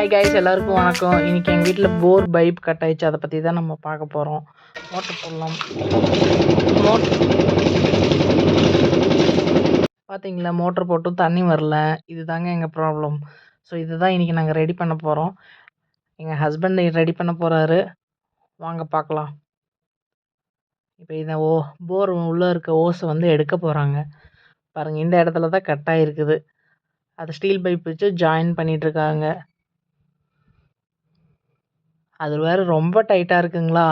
Hi guys, எல்லாருக்கும் வணக்கம். இன்னைக்கு எங்கள் வீட்டில் போர் பைப் கட் ஆயிடுச்சு. அதை பற்றி தான் நம்ம பார்க்க போகிறோம். மோட்டர் போடலாம். பார்த்தீங்களா, மோட்டர் போட்டும் தண்ணி வரல. இது தாங்க எங்கள் ப்ராப்ளம். ஸோ இதுதான் இன்றைக்கி நாங்கள் ரெடி பண்ண போகிறோம். எங்கள் ஹஸ்பண்ட் ரெடி பண்ண போகிறாரு. வாங்க பார்க்கலாம். இப்போ இதை போர் உள்ளே இருக்க ஓஸை வந்து எடுக்க போகிறாங்க. பாருங்கள், இந்த இடத்துல தான் கட் ஆகிருக்குது. அது ஸ்டீல் பைப் வச்சு ஜாயின் பண்ணிகிட்ருக்காங்க. அது வேறு ரொம்ப டைட்டாக இருக்குங்களா,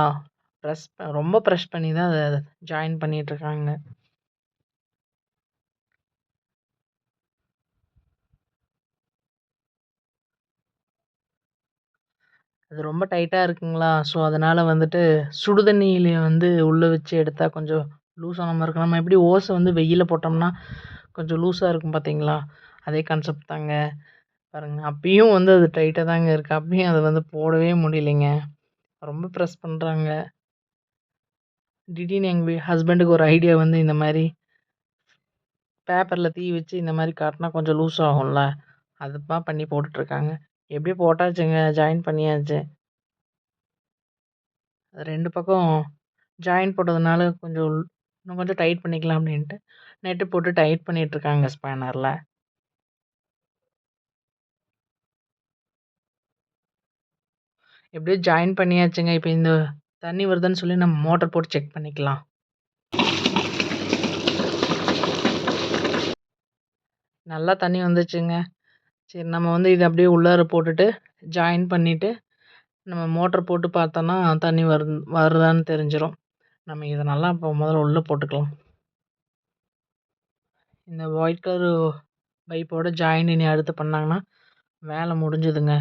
ரொம்ப ப்ரெஷ் பண்ணி தான் அதை ஜாயின் பண்ணிகிட்ருக்காங்க. அது ரொம்ப டைட்டாக இருக்குங்களா, ஸோ அதனால் வந்துட்டு சுடு தண்ணியில வந்து உள்ளே வச்சு எடுத்தால் கொஞ்சம் லூஸ் ஆன மாதிரி இருக்கும். நம்ம எப்படி ஓஸை வந்து வெயிலில் போட்டோம்னா கொஞ்சம் லூஸாக இருக்கும் பார்த்தீங்களா, அதே கான்செப்ட் தாங்க. பாருங்கள், அப்பயும் வந்து அது டைட்டாக தாங்க இருக்குது. அப்பயும் அதை வந்து போடவே முடியலைங்க. ரொம்ப ப்ரெஸ் பண்ணுறாங்க. திடீர்னு எங்கள் ஹஸ்பண்டுக்கு ஒரு ஐடியா வந்து, இந்த மாதிரி பேப்பரில் தீ வச்சு இந்த மாதிரி காட்டினா கொஞ்சம் லூஸ் ஆகும்ல, அதுதான் பண்ணி போட்டுட்ருக்காங்க. எப்படியோ போட்டாச்சுங்க, ஜாயின் பண்ணியாச்சு. ரெண்டு பக்கம் ஜாயின் போட்டதுனால இன்னும் கொஞ்சம் டைட் பண்ணிக்கலாம் அப்படின்ட்டு நெட்டு போட்டு டைட் பண்ணிகிட்ருக்காங்க ஸ்பேனரில். எப்படியோ ஜாயின் பண்ணியாச்சுங்க. இப்போ இந்த தண்ணி வருதுன்னு சொல்லி நம்ம மோட்டர் போட்டு செக் பண்ணிக்கலாம். நல்லா தண்ணி வந்துச்சுங்க. சரி, நம்ம வந்து இதை அப்படியே உள்ளார போட்டுட்டு ஜாயின் பண்ணிவிட்டு நம்ம மோட்டர் போட்டு பார்த்தோன்னா தண்ணி வருதான்னு தெரிஞ்சிடும். நம்ம இதை நல்லா இப்போ முதல்ல உள்ளே போட்டுக்கலாம். இந்த ஒயிட் கலர் பைப்போட ஜாயின் இனி அடுத்து பண்ணாங்கன்னா வேலை முடிஞ்சுதுங்க.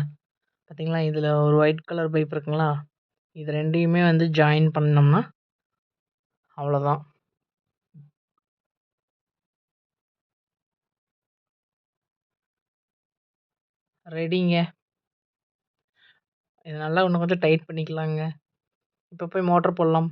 பார்த்தீங்களா, இதில் ஒரு ஒயிட் கலர் பைப் இருக்குங்களா, இது ரெண்டையுமே வந்து ஜாயின் பண்ணோம்னா அவ்வளோதான். ரெடிங்க. இது நல்லா இன்னும் கொஞ்சம் டைட் பண்ணிக்கலாங்க. இப்போ போய் மோட்டர் போடலாம்.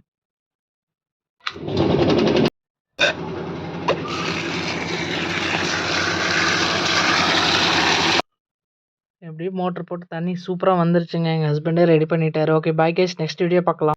எப்படியும் மோட்டர் போட்டு தண்ணி சூப்பராக வந்துருச்சுங்க. எங்கள் ஹஸ்பண்டே ரெடி பண்ணிட்டாரு. Okay, bye guys, next video பார்க்கலாம்.